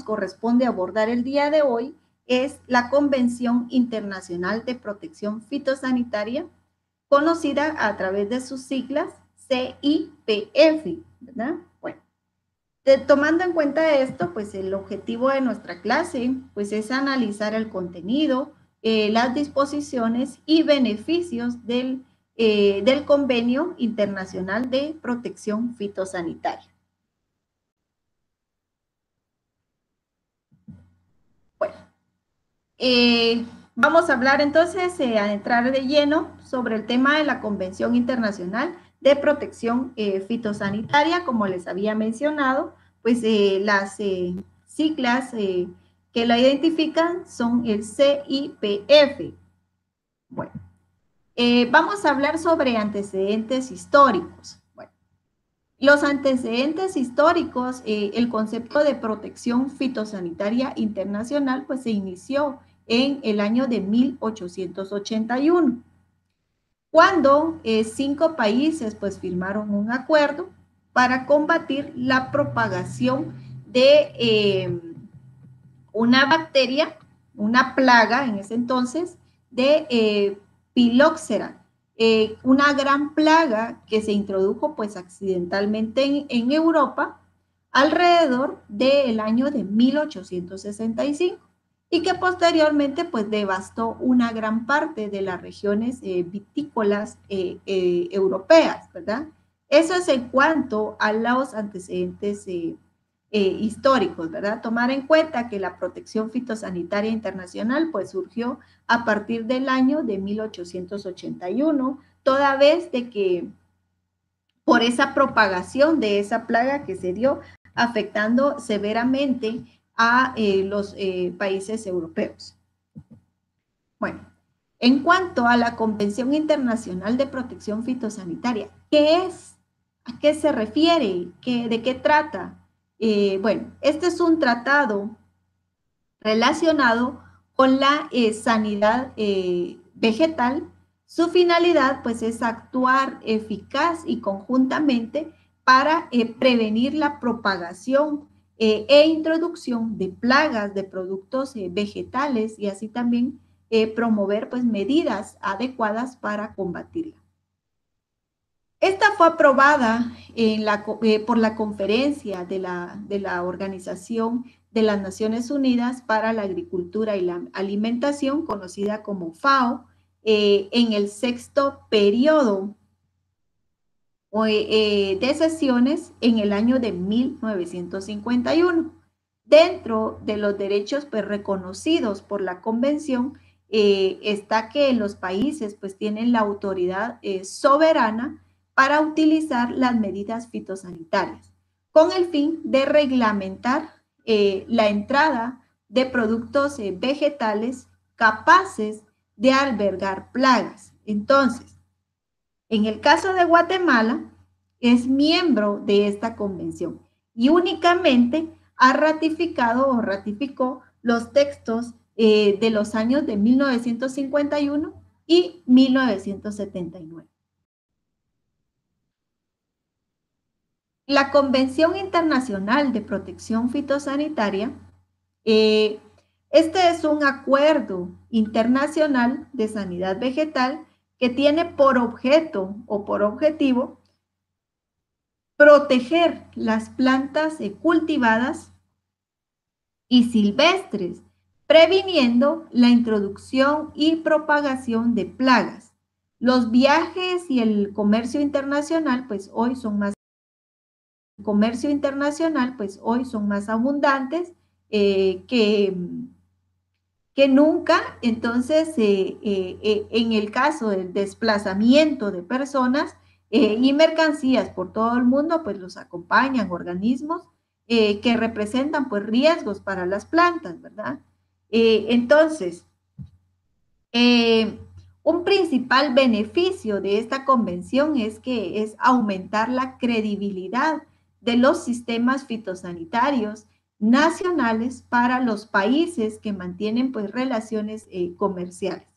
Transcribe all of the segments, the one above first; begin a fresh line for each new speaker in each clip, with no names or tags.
corresponde abordar el día de hoy es la Convención Internacional de Protección Fitosanitaria, conocida a través de sus siglas CIPF, ¿verdad? Bueno, tomando en cuenta esto, pues el objetivo de nuestra clase, pues es analizar el contenido, las disposiciones y beneficios del Convenio Internacional de Protección Fitosanitaria. Bueno, vamos a hablar entonces, a entrar de lleno sobre el tema de la Convención Internacional de Protección Fitosanitaria. Como les había mencionado, pues las siglas que la identifican son el CIPF. Bueno, vamos a hablar sobre antecedentes históricos. Bueno, los antecedentes históricos, el concepto de protección fitosanitaria internacional, pues se inició en el año de 1881, cuando 5 países pues firmaron un acuerdo para combatir la propagación de una bacteria, una plaga en ese entonces, de Phylloxera, una gran plaga que se introdujo pues accidentalmente en Europa alrededor del año de 1865 y que posteriormente pues devastó una gran parte de las regiones vitícolas europeas, ¿verdad? Eso es en cuanto a los antecedentes históricos, ¿verdad? Tomar en cuenta que la protección fitosanitaria internacional pues surgió a partir del año de 1881, toda vez de que por esa propagación de esa plaga que se dio afectando severamente a los países europeos. Bueno, en cuanto a la Convención Internacional de Protección Fitosanitaria, ¿qué es? ¿A qué se refiere? ¿De qué trata? Bueno, este es un tratado relacionado con la sanidad vegetal. Su finalidad, pues, es actuar eficaz y conjuntamente para prevenir la propagación e introducción de plagas de productos vegetales y así también promover, pues, medidas adecuadas para combatirla. Esta fue aprobada por la conferencia de la Organización de las Naciones Unidas para la Agricultura y la Alimentación, conocida como FAO, en el 6º periodo de sesiones en el año de 1951. Dentro de los derechos pues, reconocidos por la Convención está que los países pues, tienen la autoridad soberana para utilizar las medidas fitosanitarias, con el fin de reglamentar la entrada de productos vegetales capaces de albergar plagas. Entonces, en el caso de Guatemala, es miembro de esta convención y únicamente ha ratificado o ratificó los textos de los años de 1951 y 1979. La Convención Internacional de Protección Fitosanitaria, este es un acuerdo internacional de sanidad vegetal que tiene por objeto o por objetivo proteger las plantas cultivadas y silvestres, previniendo la introducción y propagación de plagas. Los viajes y el comercio internacional, pues hoy son más abundantes que nunca. Entonces, en el caso del desplazamiento de personas y mercancías por todo el mundo, pues los acompañan organismos que representan pues riesgos para las plantas, ¿verdad? Entonces, un principal beneficio de esta convención es que es aumentar la credibilidad de los sistemas fitosanitarios nacionales para los países que mantienen pues relaciones comerciales.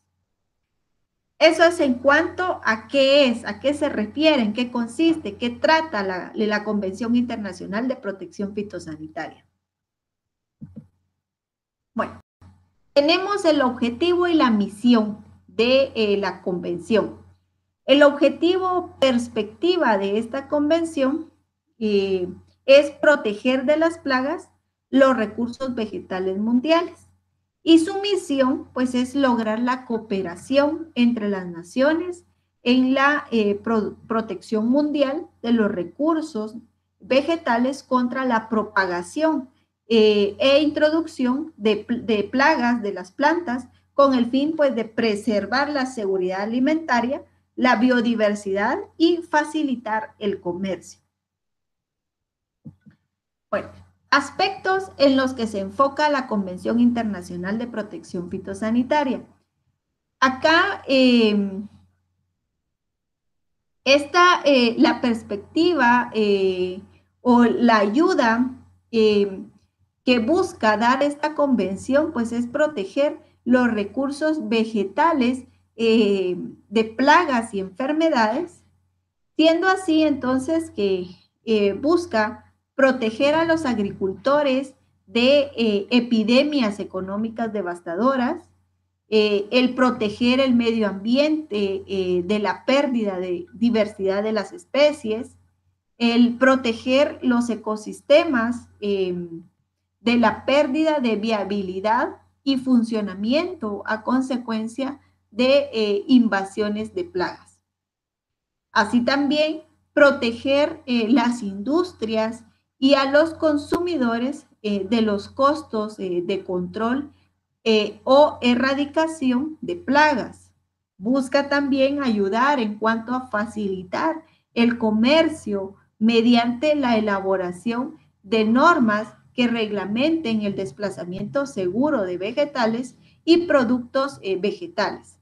Eso es en cuanto a qué es, a qué se refiere, en qué consiste, qué trata la Convención Internacional de Protección Fitosanitaria. tenemos el objetivo y la misión de la convención. El objetivo perspectiva de esta convención es proteger de las plagas los recursos vegetales mundiales. Y su misión, pues, es lograr la cooperación entre las naciones en la protección mundial de los recursos vegetales contra la propagación e introducción de plagas de las plantas con el fin, pues, de preservar la seguridad alimentaria, la biodiversidad y facilitar el comercio. Bueno, aspectos en los que se enfoca la Convención Internacional de Protección Fitosanitaria. Acá la perspectiva o la ayuda que busca dar esta convención, pues es proteger los recursos vegetales de plagas y enfermedades, siendo así entonces que busca proteger a los agricultores de epidemias económicas devastadoras, el proteger el medio ambiente de la pérdida de diversidad de las especies, el proteger los ecosistemas de la pérdida de viabilidad y funcionamiento a consecuencia de invasiones de plagas. Así también proteger las industrias y a los consumidores de los costos de control o erradicación de plagas. Busca también ayudar en cuanto a facilitar el comercio mediante la elaboración de normas que reglamenten el desplazamiento seguro de vegetales y productos vegetales.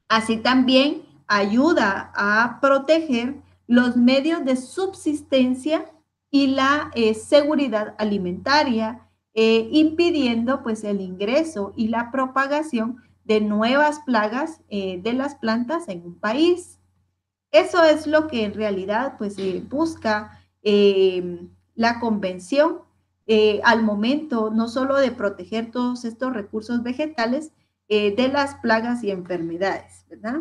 Así también ayuda a proteger los medios de subsistencia y la seguridad alimentaria, impidiendo pues el ingreso y la propagación de nuevas plagas de las plantas en un país. Eso es lo que en realidad pues busca la convención al momento, no solo de proteger todos estos recursos vegetales de las plagas y enfermedades, ¿verdad?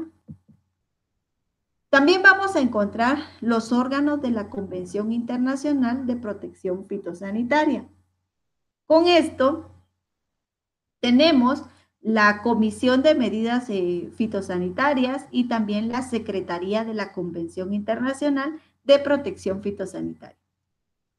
También vamos a encontrar los órganos de la Convención Internacional de Protección Fitosanitaria. Con esto tenemos la Comisión de Medidas Fitosanitarias y también la Secretaría de la Convención Internacional de Protección Fitosanitaria.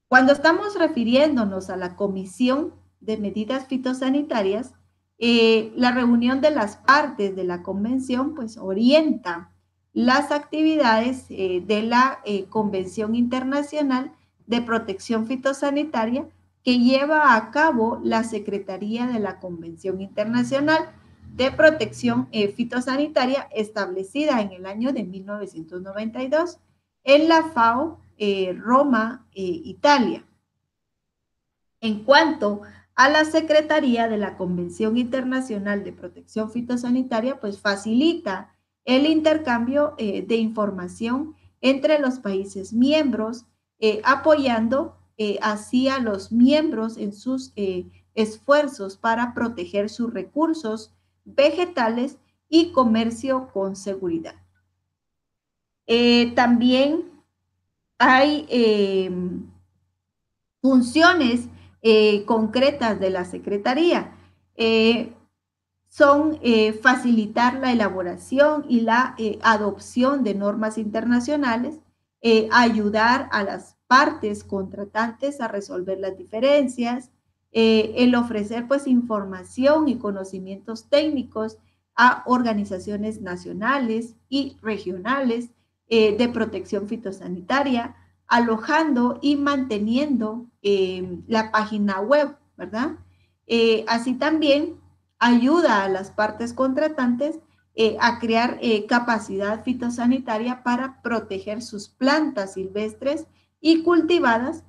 Cuando estamos refiriéndonos a la Comisión de Medidas Fitosanitarias, la reunión de las partes de la convención pues orienta las actividades de la Convención Internacional de Protección Fitosanitaria que lleva a cabo la Secretaría de la Convención Internacional de Protección Fitosanitaria establecida en el año de 1992 en la FAO, Roma, Italia. En cuanto a la Secretaría de la Convención Internacional de Protección Fitosanitaria, pues facilita el intercambio de información entre los países miembros, apoyando así a los miembros en sus esfuerzos para proteger sus recursos vegetales y comercio con seguridad. También hay funciones concretas de la Secretaría. Son facilitar la elaboración y la adopción de normas internacionales, ayudar a las partes contratantes a resolver las diferencias, el ofrecer pues información y conocimientos técnicos a organizaciones nacionales y regionales de protección fitosanitaria, alojando y manteniendo la página web, ¿verdad? Así también ayuda a las partes contratantes a crear capacidad fitosanitaria para proteger sus plantas silvestres y cultivadas,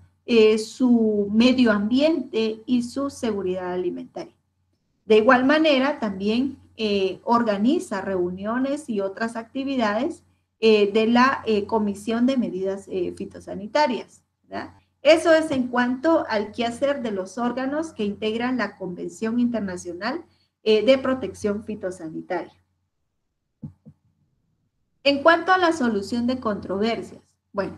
su medio ambiente y su seguridad alimentaria. De igual manera, también organiza reuniones y otras actividades de la Comisión de Medidas Fitosanitarias, ¿verdad? Eso es en cuanto al quehacer de los órganos que integran la Convención Internacional de Protección Fitosanitaria. En cuanto a la solución de controversias, bueno,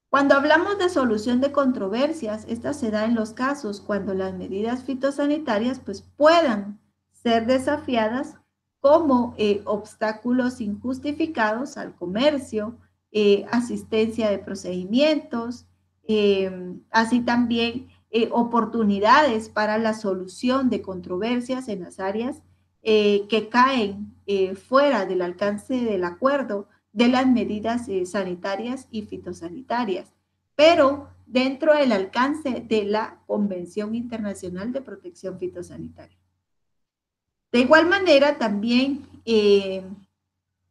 cuando hablamos de solución de controversias, esta se da en los casos cuando las medidas fitosanitarias pues, puedan ser desafiadas como obstáculos injustificados al comercio, asistencia de procedimientos, así también oportunidades para la solución de controversias en las áreas que caen fuera del alcance del acuerdo de las medidas sanitarias y fitosanitarias, pero dentro del alcance de la Convención Internacional de Protección Fitosanitaria. De igual manera, también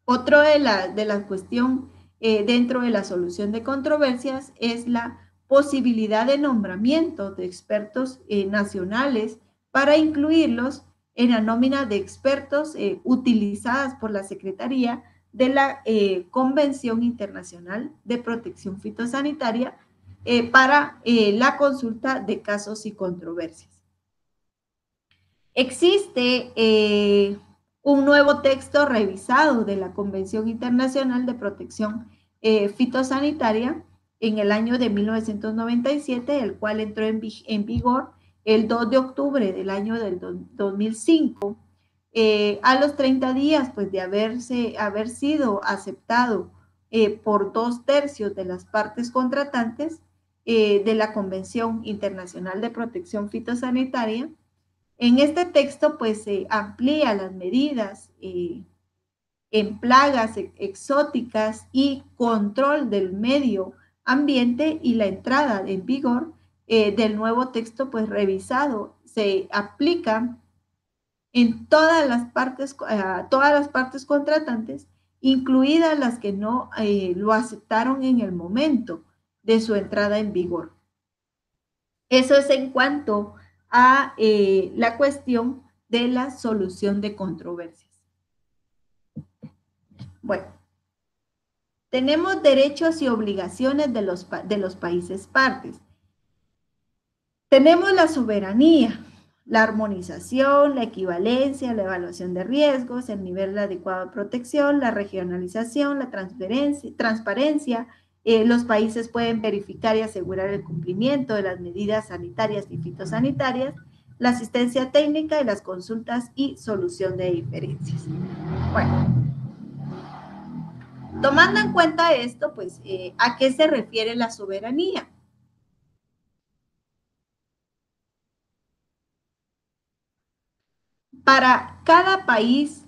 otro de la cuestión dentro de la solución de controversias es la posibilidad de nombramiento de expertos nacionales para incluirlos en la nómina de expertos utilizadas por la Secretaría de la Convención Internacional de Protección Fitosanitaria para la consulta de casos y controversias. Existe un nuevo texto revisado de la Convención Internacional de Protección Fitosanitaria en el año de 1997, el cual entró en vigor el 2 de octubre del año del 2005, a los 30 días pues, de haber sido aceptado por 2/3 de las partes contratantes de la Convención Internacional de Protección Fitosanitaria. En este texto pues se amplía las medidas en plagas exóticas y control del medio ambiente, y la entrada en vigor del nuevo texto pues revisado se aplica en todas las partes contratantes, incluidas las que no lo aceptaron en el momento de su entrada en vigor. Eso es en cuanto a la cuestión de la solución de controversias. Bueno, tenemos derechos y obligaciones de los países partes. Tenemos la soberanía, la armonización, la equivalencia, la evaluación de riesgos, el nivel adecuado de protección, la regionalización, la transparencia. Los países pueden verificar y asegurar el cumplimiento de las medidas sanitarias y fitosanitarias, la asistencia técnica y las consultas y solución de diferencias. Bueno, tomando en cuenta esto, pues, ¿a qué se refiere la soberanía? Para cada país,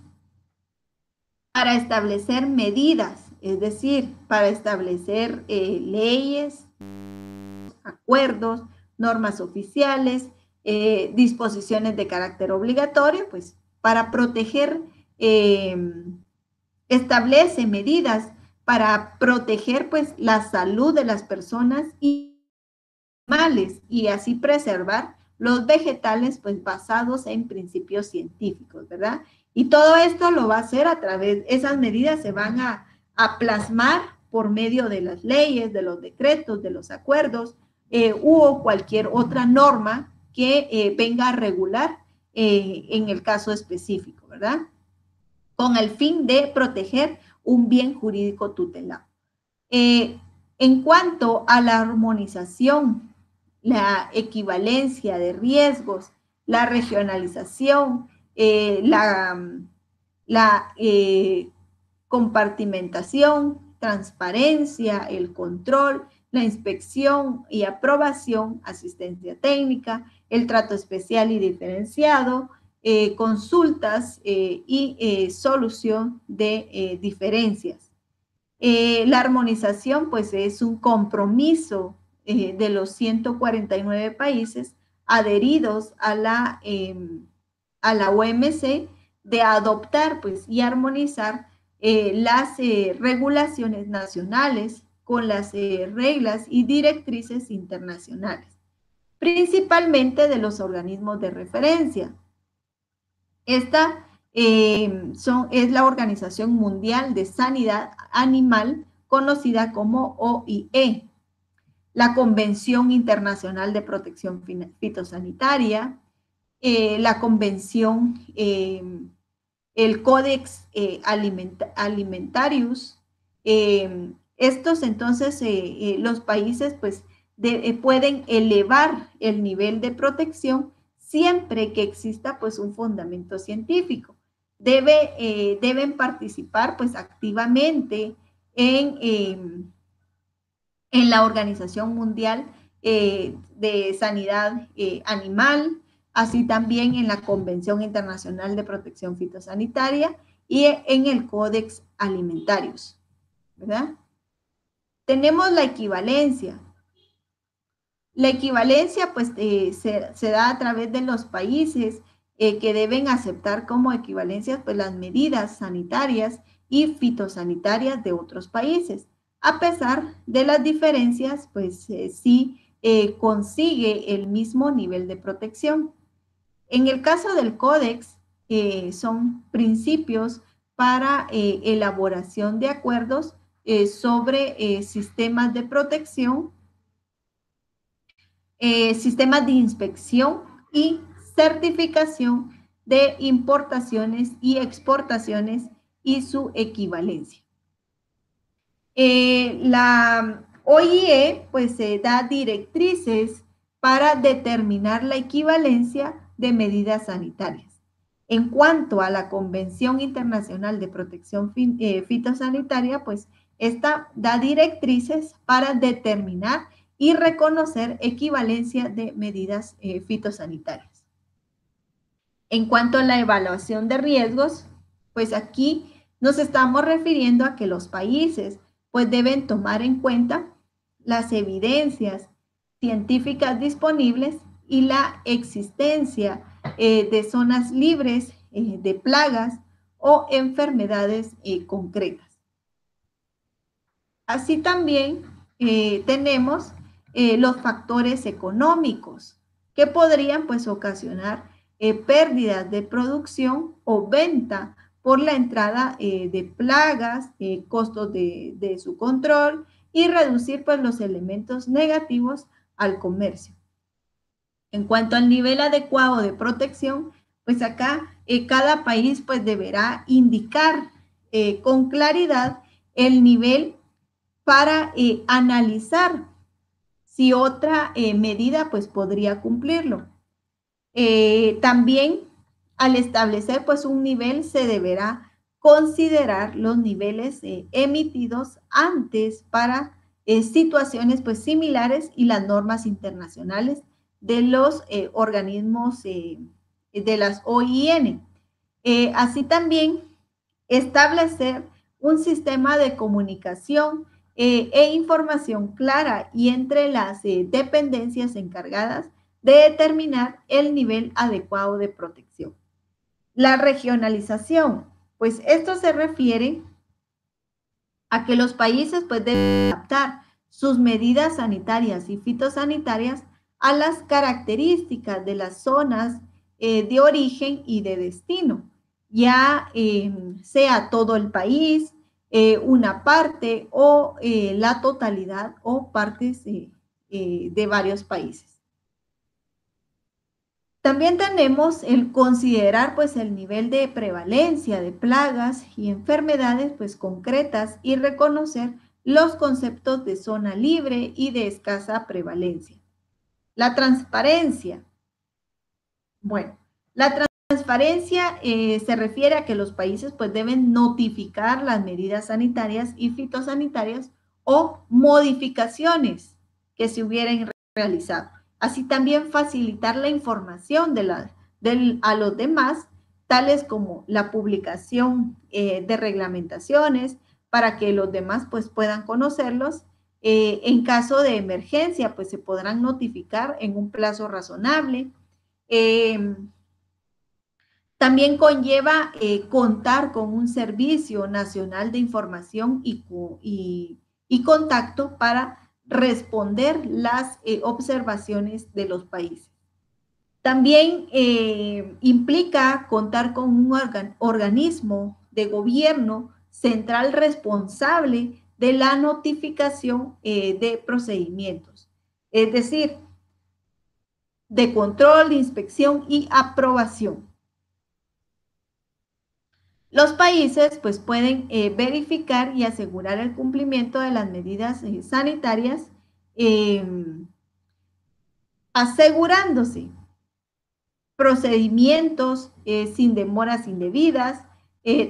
para establecer medidas, es decir, para establecer leyes, acuerdos, normas oficiales, disposiciones de carácter obligatorio, pues para proteger, establece medidas para proteger pues la salud de las personas y animales, y así preservar los vegetales pues basados en principios científicos, ¿verdad? Y todo esto lo va a hacer a través, esas medidas se van a plasmar por medio de las leyes, de los decretos, de los acuerdos, u cualquier otra norma que venga a regular en el caso específico, ¿verdad? Con el fin de proteger un bien jurídico tutelado. En cuanto a la armonización, la equivalencia de riesgos, la regionalización, la compartimentación, transparencia, el control, la inspección y aprobación, asistencia técnica, el trato especial y diferenciado, consultas y solución de diferencias. La armonización pues es un compromiso de los 149 países adheridos a la OMC de adoptar pues, y armonizar las regulaciones nacionales con las reglas y directrices internacionales, principalmente de los organismos de referencia. Esta es la Organización Mundial de Sanidad Animal, conocida como OIE. la Convención Internacional de Protección Fitosanitaria, la Convención, el Codex Alimentarius. Estos entonces, los países pues pueden elevar el nivel de protección siempre que exista pues un fundamento científico. Deben participar pues activamente en la Organización Mundial de Sanidad Animal, así también en la Convención Internacional de Protección Fitosanitaria y en el Codex Alimentarius, ¿verdad? Tenemos la equivalencia. La equivalencia pues se da a través de los países que deben aceptar como equivalencias pues las medidas sanitarias y fitosanitarias de otros países. A pesar de las diferencias, pues sí consigue el mismo nivel de protección. En el caso del Códex, son principios para elaboración de acuerdos sobre sistemas de protección, sistemas de inspección y certificación de importaciones y exportaciones y su equivalencia. La OIE pues da directrices para determinar la equivalencia de medidas sanitarias. En cuanto a la Convención Internacional de Protección Fitosanitaria, pues esta da directrices para determinar y reconocer equivalencia de medidas fitosanitarias. En cuanto a la evaluación de riesgos, pues aquí nos estamos refiriendo a que los países pues deben tomar en cuenta las evidencias científicas disponibles y la existencia de zonas libres de plagas o enfermedades concretas. Así también tenemos los factores económicos que podrían pues ocasionar pérdidas de producción o venta por la entrada de plagas, costos de su control y reducir pues los elementos negativos al comercio. En cuanto al nivel adecuado de protección, pues acá cada país pues deberá indicar con claridad el nivel para analizar si otra medida pues podría cumplirlo. También al establecer pues un nivel se deberá considerar los niveles emitidos antes para situaciones pues similares y las normas internacionales de los organismos de las OIN. Así también establecer un sistema de comunicación e información clara y entre las dependencias encargadas de determinar el nivel adecuado de protección. La regionalización, pues esto se refiere a que los países pues deben adaptar sus medidas sanitarias y fitosanitarias a las características de las zonas de origen y de destino, ya sea todo el país, una parte o la totalidad o partes de varios países. También tenemos el considerar pues el nivel de prevalencia de plagas y enfermedades pues concretas y reconocer los conceptos de zona libre y de escasa prevalencia. La transparencia. Bueno, la transparencia se refiere a que los países pues deben notificar las medidas sanitarias y fitosanitarias o modificaciones que se hubieran realizado. Así también facilitar la información a los demás, tales como la publicación de reglamentaciones para que los demás pues puedan conocerlos. En caso de emergencia, pues se podrán notificar en un plazo razonable. También conlleva contar con un servicio nacional de información y contacto para responder las observaciones de los países. También implica contar con un organismo de gobierno central responsable de la notificación de procedimientos. es decir, de control, inspección y aprobación. Los países pues pueden verificar y asegurar el cumplimiento de las medidas sanitarias, eh, asegurándose procedimientos sin demoras indebidas,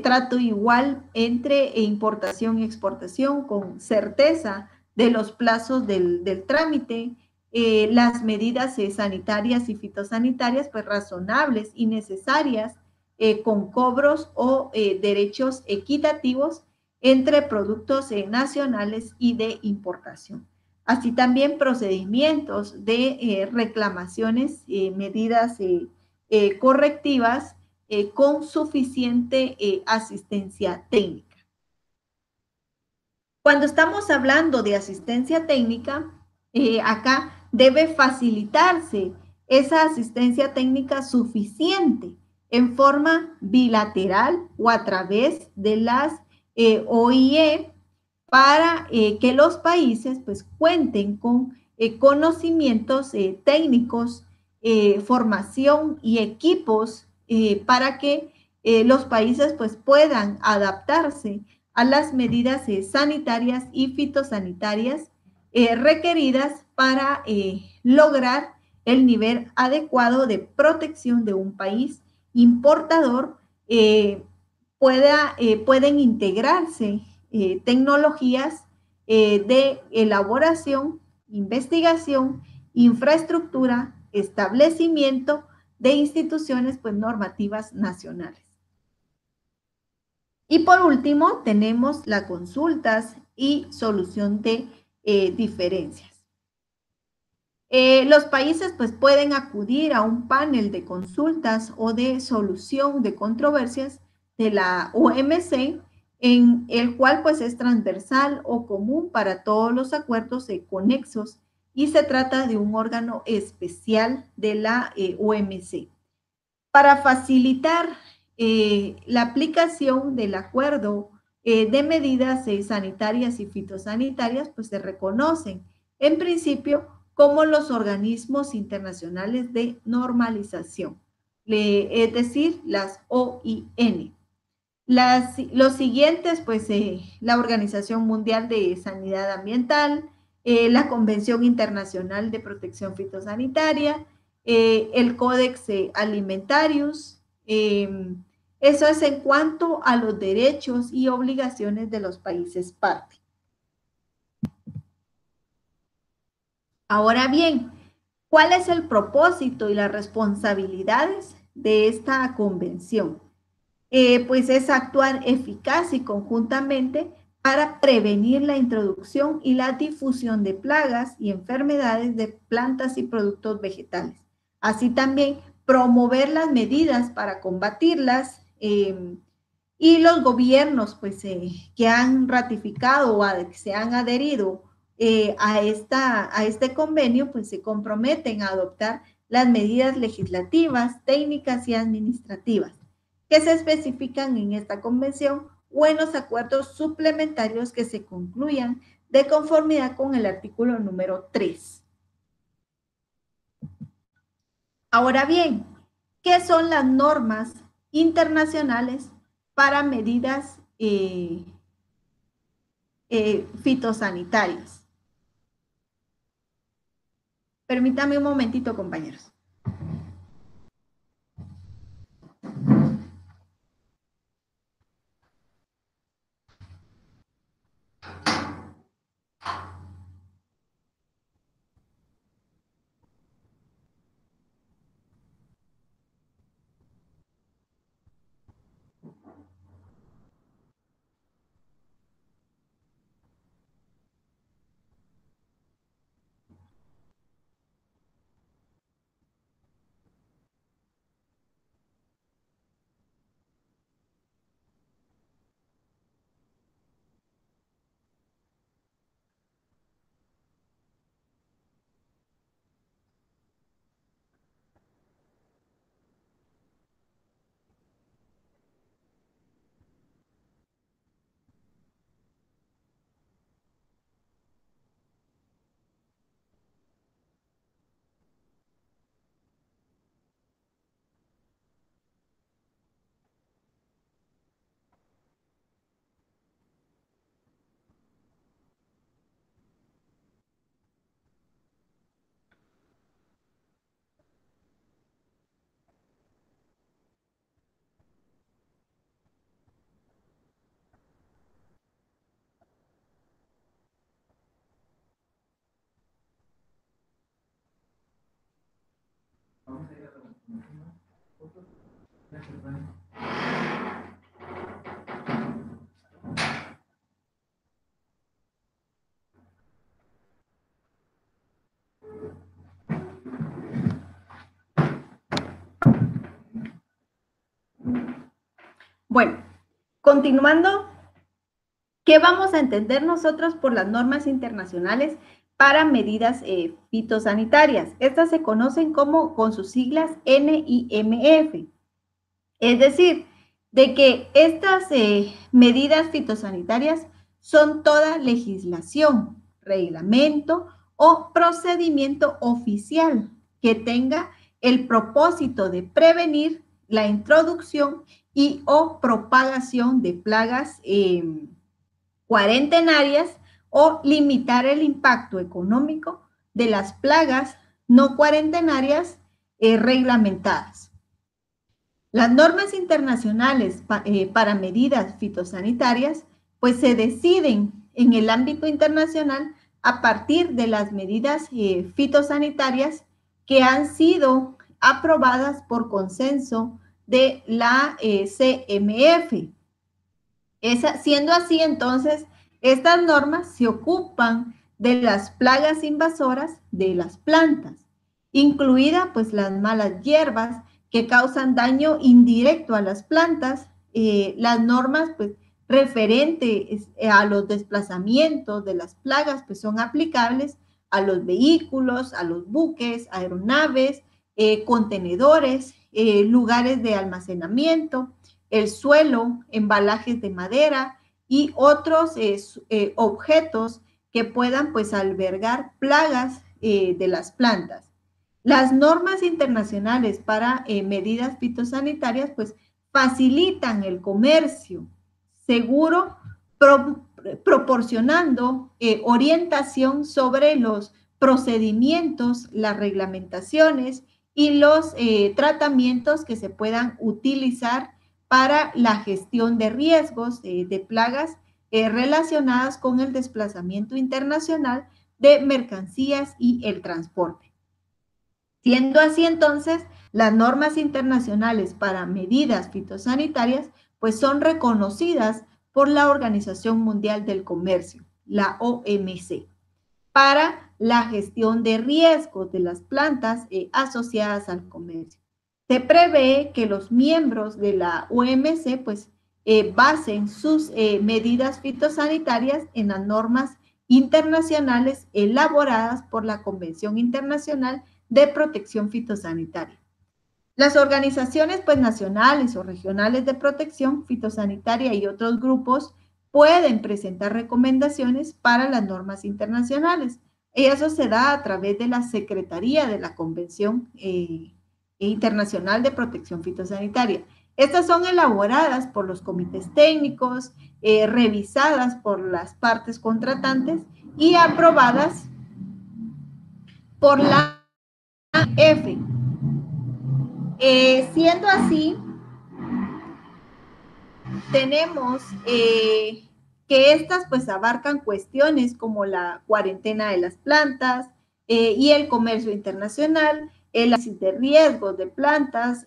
trato igual entre importación y exportación con certeza de los plazos del trámite, las medidas sanitarias y fitosanitarias pues razonables y necesarias, con cobros o derechos equitativos entre productos nacionales y de importación. Así también procedimientos de reclamaciones, medidas correctivas con suficiente asistencia técnica. Cuando estamos hablando de asistencia técnica, acá debe facilitarse esa asistencia técnica suficiente en forma bilateral o a través de las OIE para que los países pues cuenten con conocimientos técnicos, formación y equipos para que los países pues puedan adaptarse a las medidas sanitarias y fitosanitarias requeridas para lograr el nivel adecuado de protección de un país importador. Pueden integrarse tecnologías de elaboración, investigación, infraestructura, establecimiento de instituciones pues, normativas nacionales. Y por último, tenemos las consultas y solución de diferencias. Los países pues, pueden acudir a un panel de consultas o de solución de controversias de la OMC, en el cual pues, es transversal o común para todos los acuerdos conexos y se trata de un órgano especial de la OMC. Para facilitar la aplicación del acuerdo de medidas sanitarias y fitosanitarias, pues se reconocen en principio como los organismos internacionales de normalización, es decir, las OIN. Los siguientes, pues la Organización Mundial de Sanidad Ambiental, la Convención Internacional de Protección Fitosanitaria, el Codex Alimentarius. Eso es en cuanto a los derechos y obligaciones de los países parte. Ahora bien, ¿cuál es el propósito y las responsabilidades de esta convención? Pues es actuar eficaz y conjuntamente para prevenir la introducción y la difusión de plagas y enfermedades de plantas y productos vegetales. Así también promover las medidas para combatirlas, y los gobiernos pues, que han ratificado o que se han adherido a este convenio, pues se comprometen a adoptar las medidas legislativas, técnicas y administrativas que se especifican en esta convención o en los acuerdos suplementarios que se concluyan de conformidad con el artículo número 3. Ahora bien, ¿qué son las normas internacionales para medidas fitosanitarias? Permítame un momentito, compañeros. Bueno, continuando, ¿qué vamos a entender nosotros por las normas internacionales para medidas fitosanitarias? Estas se conocen como con sus siglas NIMF. Es decir, de que estas medidas fitosanitarias son toda legislación, reglamento o procedimiento oficial que tenga el propósito de prevenir la introducción y o propagación de plagas cuarentenarias o limitar el impacto económico de las plagas no cuarentenarias reglamentadas. Las normas internacionales para medidas fitosanitarias pues se deciden en el ámbito internacional a partir de las medidas fitosanitarias que han sido aprobadas por consenso de la CMF. Siendo así, entonces, estas normas se ocupan de las plagas invasoras de las plantas, incluida pues las malas hierbas que causan daño indirecto a las plantas, las normas pues referentes a los desplazamientos de las plagas pues son aplicables a los vehículos, a los buques, aeronaves, contenedores, lugares de almacenamiento, el suelo, embalajes de madera y otros objetos que puedan pues albergar plagas de las plantas. Las normas internacionales para medidas fitosanitarias pues facilitan el comercio seguro, proporcionando orientación sobre los procedimientos, las reglamentaciones y los tratamientos que se puedan utilizar para la gestión de riesgos de plagas relacionadas con el desplazamiento internacional de mercancías y el transporte. Siendo así, entonces, las normas internacionales para medidas fitosanitarias pues son reconocidas por la Organización Mundial del Comercio, la OMC, para la gestión de riesgos de las plantas asociadas al comercio. Se prevé que los miembros de la OMC pues basen sus medidas fitosanitarias en las normas internacionales elaboradas por la Convención Internacional de Protección Fitosanitaria. Las organizaciones pues nacionales o regionales de protección fitosanitaria y otros grupos pueden presentar recomendaciones para las normas internacionales. Y eso se da a través de la Secretaría de la Convención Internacional de Protección Fitosanitaria. Estas son elaboradas por los comités técnicos, revisadas por las partes contratantes y aprobadas por la AF. Siendo así, tenemos que estas pues abarcan cuestiones como la cuarentena de las plantas y el comercio internacional, el análisis de riesgos de plantas,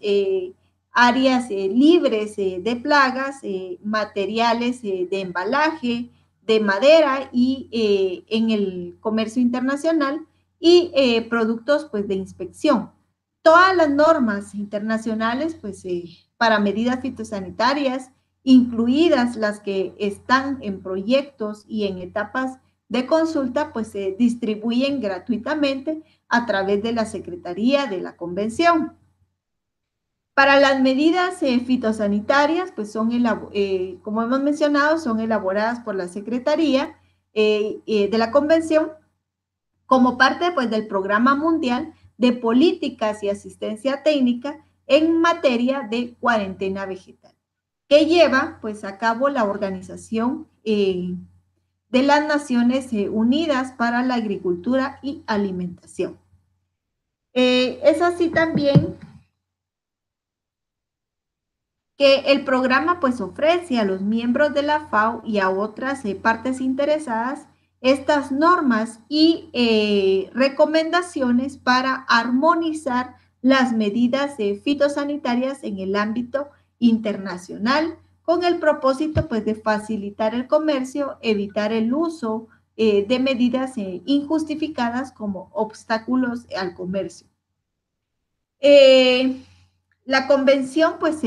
áreas libres de plagas, materiales de embalaje, de madera y en el comercio internacional y productos pues de inspección. Todas las normas internacionales pues para medidas fitosanitarias, incluidas las que están en proyectos y en etapas de consulta, pues se distribuyen gratuitamente a través de la Secretaría de la Convención. Para las medidas fitosanitarias, pues son, como hemos mencionado, son elaboradas por la Secretaría de la Convención como parte pues del Programa Mundial de Políticas y Asistencia Técnica en materia de cuarentena vegetal, que lleva pues a cabo la Organización de las Naciones Unidas para la Agricultura y Alimentación. Es así también que el programa pues ofrece a los miembros de la FAO y a otras partes interesadas estas normas y recomendaciones para armonizar las medidas fitosanitarias en el ámbito internacional, con el propósito pues de facilitar el comercio, evitar el uso de medidas injustificadas como obstáculos al comercio. La convención pues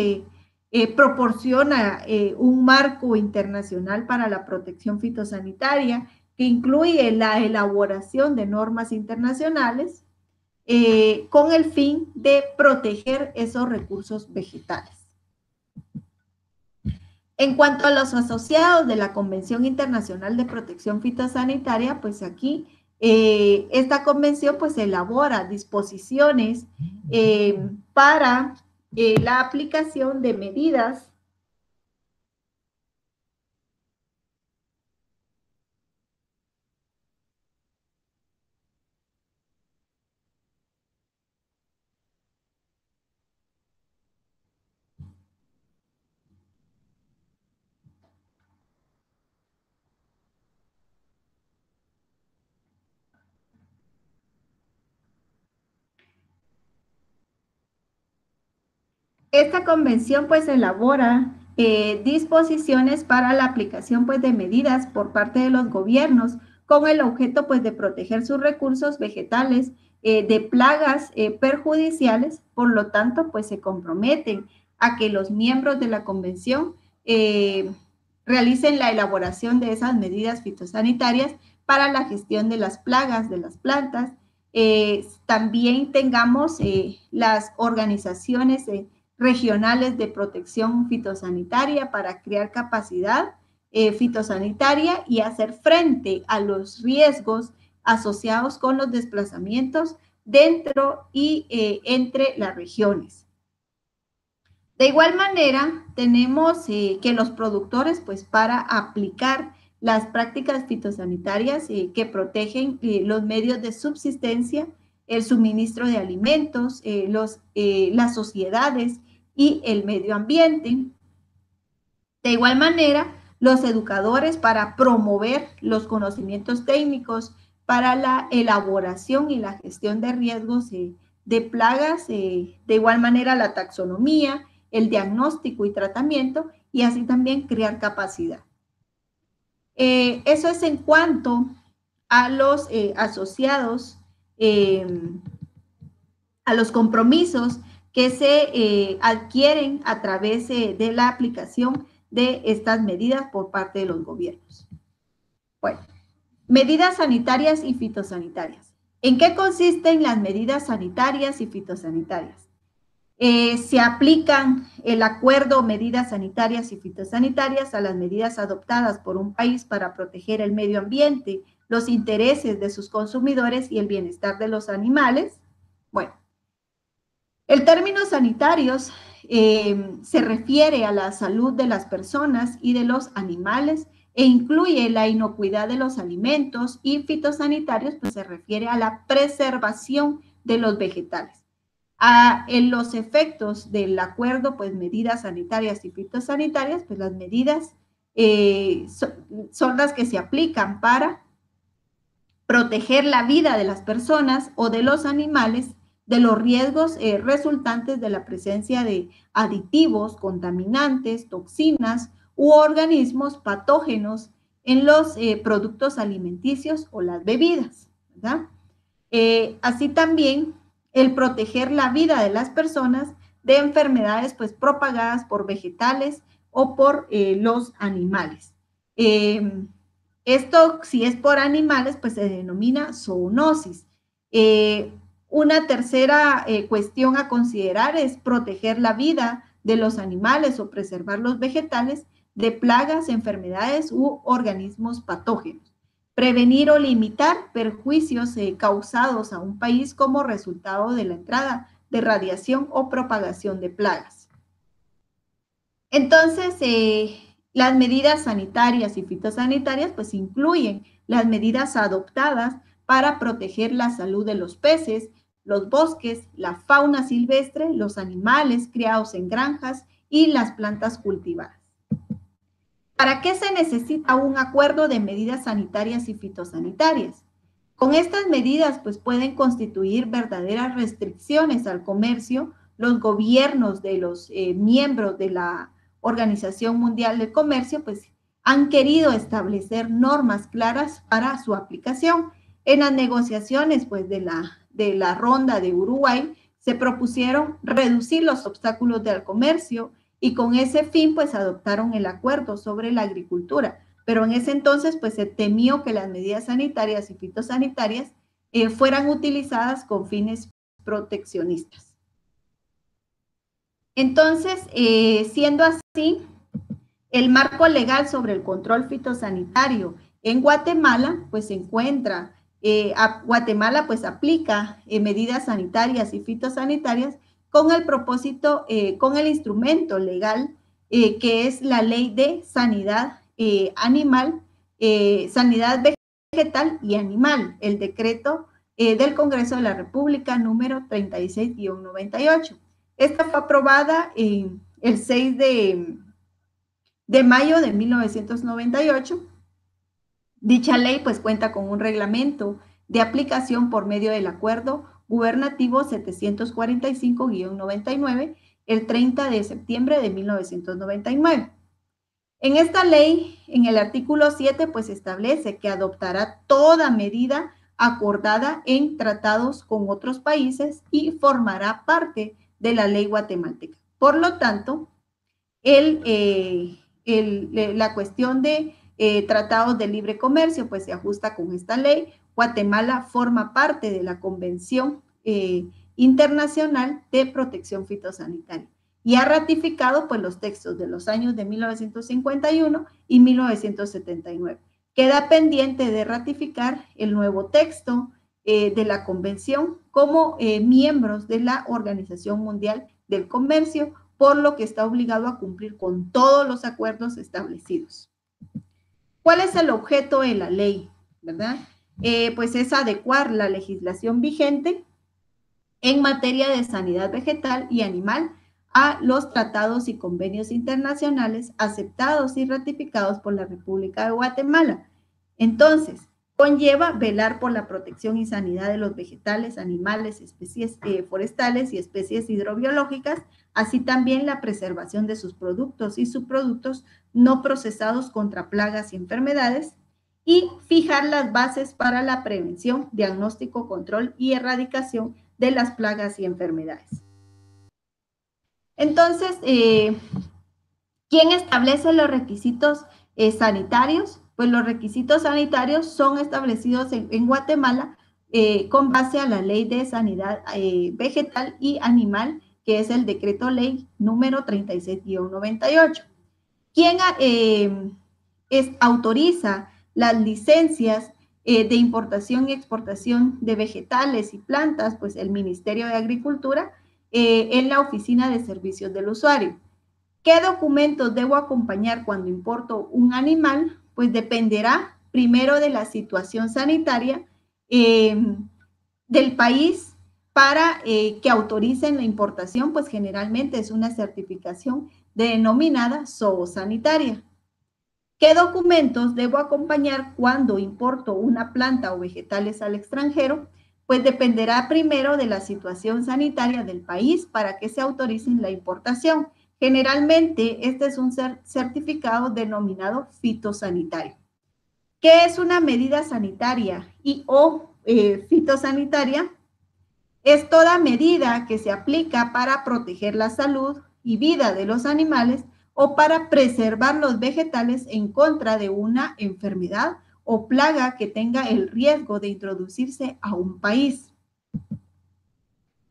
proporciona un marco internacional para la protección fitosanitaria que incluye la elaboración de normas internacionales con el fin de proteger esos recursos vegetales. En cuanto a los asociados de la Convención Internacional de Protección Fitosanitaria, pues aquí esta convención pues elabora disposiciones para la aplicación de medidas Esta convención pues elabora disposiciones para la aplicación pues de medidas por parte de los gobiernos con el objeto pues de proteger sus recursos vegetales de plagas perjudiciales. Por lo tanto pues se comprometen a que los miembros de la convención realicen la elaboración de esas medidas fitosanitarias para la gestión de las plagas de las plantas. También tengamos las organizaciones regionales de protección fitosanitaria para crear capacidad fitosanitaria y hacer frente a los riesgos asociados con los desplazamientos dentro y entre las regiones. De igual manera, tenemos que los productores, pues para aplicar las prácticas fitosanitarias que protegen los medios de subsistencia, el suministro de alimentos, las sociedades y el medio ambiente. De igual manera, los educadores para promover los conocimientos técnicos para la elaboración y la gestión de riesgos de plagas, de igual manera la taxonomía, el diagnóstico y tratamiento, y así también crear capacidad. Eso es en cuanto a los asociados, a los compromisos que se adquieren a través de la aplicación de estas medidas por parte de los gobiernos. Bueno, medidas sanitarias y fitosanitarias. ¿En qué consisten las medidas sanitarias y fitosanitarias? Se aplican el acuerdo medidas sanitarias y fitosanitarias a las medidas adoptadas por un país para proteger el medio ambiente, los intereses de sus consumidores y el bienestar de los animales. Bueno, el término sanitarios se refiere a la salud de las personas y de los animales e incluye la inocuidad de los alimentos, y fitosanitarios pues se refiere a la preservación de los vegetales. En los efectos del acuerdo, pues medidas sanitarias y fitosanitarias, pues las medidas son las que se aplican para proteger la vida de las personas o de los animales de los riesgos resultantes de la presencia de aditivos, contaminantes, toxinas u organismos patógenos en los productos alimenticios o las bebidas, ¿verdad? Así también el proteger la vida de las personas de enfermedades pues propagadas por vegetales o por los animales. Esto, si es por animales, pues se denomina zoonosis. Una tercera cuestión a considerar es proteger la vida de los animales o preservar los vegetales de plagas, enfermedades u organismos patógenos. Prevenir o limitar perjuicios causados a un país como resultado de la entrada de radiación o propagación de plagas. Entonces, las medidas sanitarias y fitosanitarias pues incluyen las medidas adoptadas para proteger la salud de los peces, los bosques, la fauna silvestre, los animales criados en granjas y las plantas cultivadas. ¿Para qué se necesita un acuerdo de medidas sanitarias y fitosanitarias? Con estas medidas, pues pueden constituir verdaderas restricciones al comercio. Los gobiernos de los miembros de la Organización Mundial del Comercio, pues han querido establecer normas claras para su aplicación. En las negociaciones, pues de la ronda de Uruguay, se propusieron reducir los obstáculos del comercio y con ese fin, pues adoptaron el acuerdo sobre la agricultura. Pero en ese entonces, pues se temió que las medidas sanitarias y fitosanitarias fueran utilizadas con fines proteccionistas. Entonces, siendo así, el marco legal sobre el control fitosanitario en Guatemala, pues se encuentra, Guatemala pues aplica medidas sanitarias y fitosanitarias con el propósito, con el instrumento legal que es la Ley de Sanidad Animal, Sanidad Vegetal y Animal, el decreto del Congreso de la República número 36-98. Esta fue aprobada el 6 de mayo de 1998. Dicha ley pues cuenta con un reglamento de aplicación por medio del acuerdo gubernativo 745-99 el 30 de septiembre de 1999. En esta ley, en el artículo 7, pues establece que adoptará toda medida acordada en tratados con otros países y formará parte de la ley guatemalteca. Por lo tanto, la cuestión de tratados de libre comercio, pues se ajusta con esta ley. Guatemala forma parte de la Convención Internacional de Protección Fitosanitaria y ha ratificado pues los textos de los años de 1951 y 1979. Queda pendiente de ratificar el nuevo texto de la convención como miembros de la Organización Mundial del Comercio, por lo que está obligado a cumplir con todos los acuerdos establecidos. ¿Cuál es el objeto de la ley? ¿Verdad? Pues es adecuar la legislación vigente en materia de sanidad vegetal y animal a los tratados y convenios internacionales aceptados y ratificados por la República de Guatemala. Entonces, conlleva velar por la protección y sanidad de los vegetales, animales, especies forestales y especies hidrobiológicas, así también la preservación de sus productos y subproductos no procesados contra plagas y enfermedades, y fijar las bases para la prevención, diagnóstico, control y erradicación de las plagas y enfermedades. Entonces, ¿quién establece los requisitos sanitarios? Pues los requisitos sanitarios son establecidos en Guatemala con base a la Ley de Sanidad Vegetal y Animal, que es el decreto ley número 36-98. ¿Quién autoriza las licencias de importación y exportación de vegetales y plantas? Pues el Ministerio de Agricultura en la Oficina de Servicios del Usuario. ¿Qué documentos debo acompañar cuando importo un animal? Pues dependerá primero de la situación sanitaria del país para que autoricen la importación, pues generalmente es una certificación denominada zoosanitaria. ¿Qué documentos debo acompañar cuando importo una planta o vegetales al extranjero? Pues dependerá primero de la situación sanitaria del país para que se autoricen la importación. Generalmente, este es un certificado denominado fitosanitario. ¿Qué es una medida sanitaria o fitosanitaria? Es toda medida que se aplica para proteger la salud y vida de los animales o para preservar los vegetales en contra de una enfermedad o plaga que tenga el riesgo de introducirse a un país.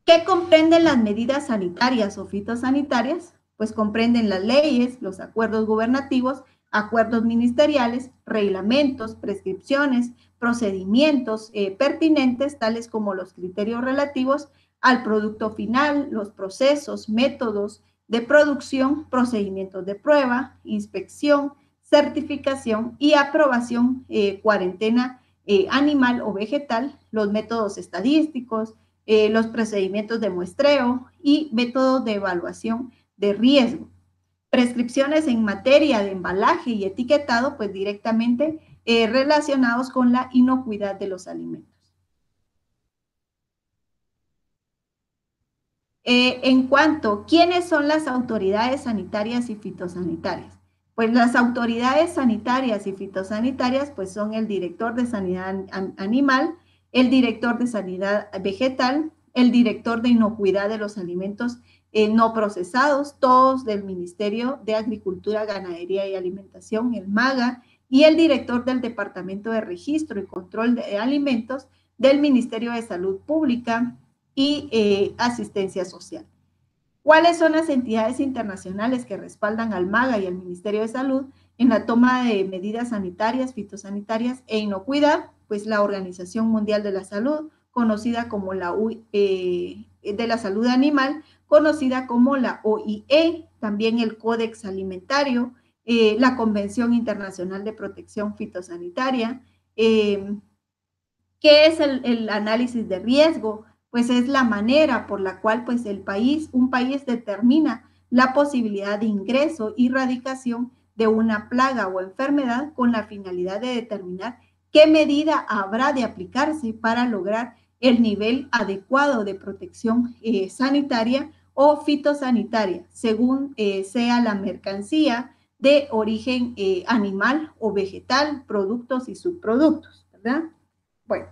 ¿Qué comprenden las medidas sanitarias o fitosanitarias? Pues comprenden las leyes, los acuerdos gubernativos, acuerdos ministeriales, reglamentos, prescripciones, procedimientos pertinentes, tales como los criterios relativos al producto final, los procesos, métodos de producción, procedimientos de prueba, inspección, certificación y aprobación, cuarentena animal o vegetal, los métodos estadísticos, los procedimientos de muestreo y métodos de evaluación de riesgo. Prescripciones en materia de embalaje y etiquetado, pues directamente relacionados con la inocuidad de los alimentos. En cuanto, ¿quiénes son las autoridades sanitarias y fitosanitarias? Pues las autoridades sanitarias y fitosanitarias pues son el director de sanidad animal, el director de sanidad vegetal, el director de inocuidad de los alimentos no procesados, todos del Ministerio de Agricultura, Ganadería y Alimentación, el MAGA, y el director del Departamento de Registro y Control de Alimentos del Ministerio de Salud Pública y Asistencia Social. ¿Cuáles son las entidades internacionales que respaldan al MAGA y al Ministerio de Salud en la toma de medidas sanitarias, fitosanitarias e inocuidad? Pues la Organización Mundial de la Salud, conocida como la de la Salud Animal, conocida como la OIE, también el Códex Alimentario, la Convención Internacional de Protección Fitosanitaria. ¿Qué es el análisis de riesgo? Pues es la manera por la cual pues un país determina la posibilidad de ingreso y erradicación de una plaga o enfermedad con la finalidad de determinar qué medida habrá de aplicarse para lograr el nivel adecuado de protección sanitaria o fitosanitaria, según sea la mercancía de origen animal o vegetal, productos y subproductos, ¿verdad? Bueno,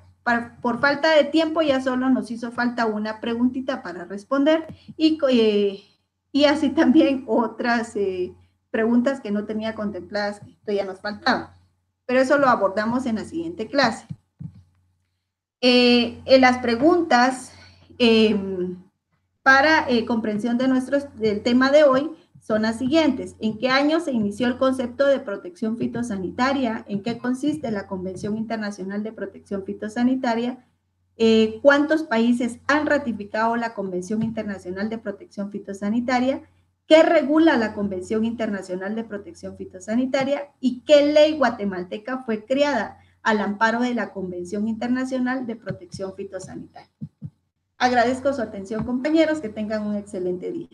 por falta de tiempo ya solo nos hizo falta una preguntita para responder y así también otras preguntas que no tenía contempladas que todavía nos faltaban. Pero eso lo abordamos en la siguiente clase. En las preguntas para comprensión del tema de hoy son las siguientes. ¿En qué año se inició el concepto de protección fitosanitaria? ¿En qué consiste la Convención Internacional de Protección Fitosanitaria? ¿Cuántos países han ratificado la Convención Internacional de Protección Fitosanitaria? ¿Qué regula la Convención Internacional de Protección Fitosanitaria? ¿Y qué ley guatemalteca fue creada al amparo de la Convención Internacional de Protección Fitosanitaria? Agradezco su atención, compañeros, que tengan un excelente día.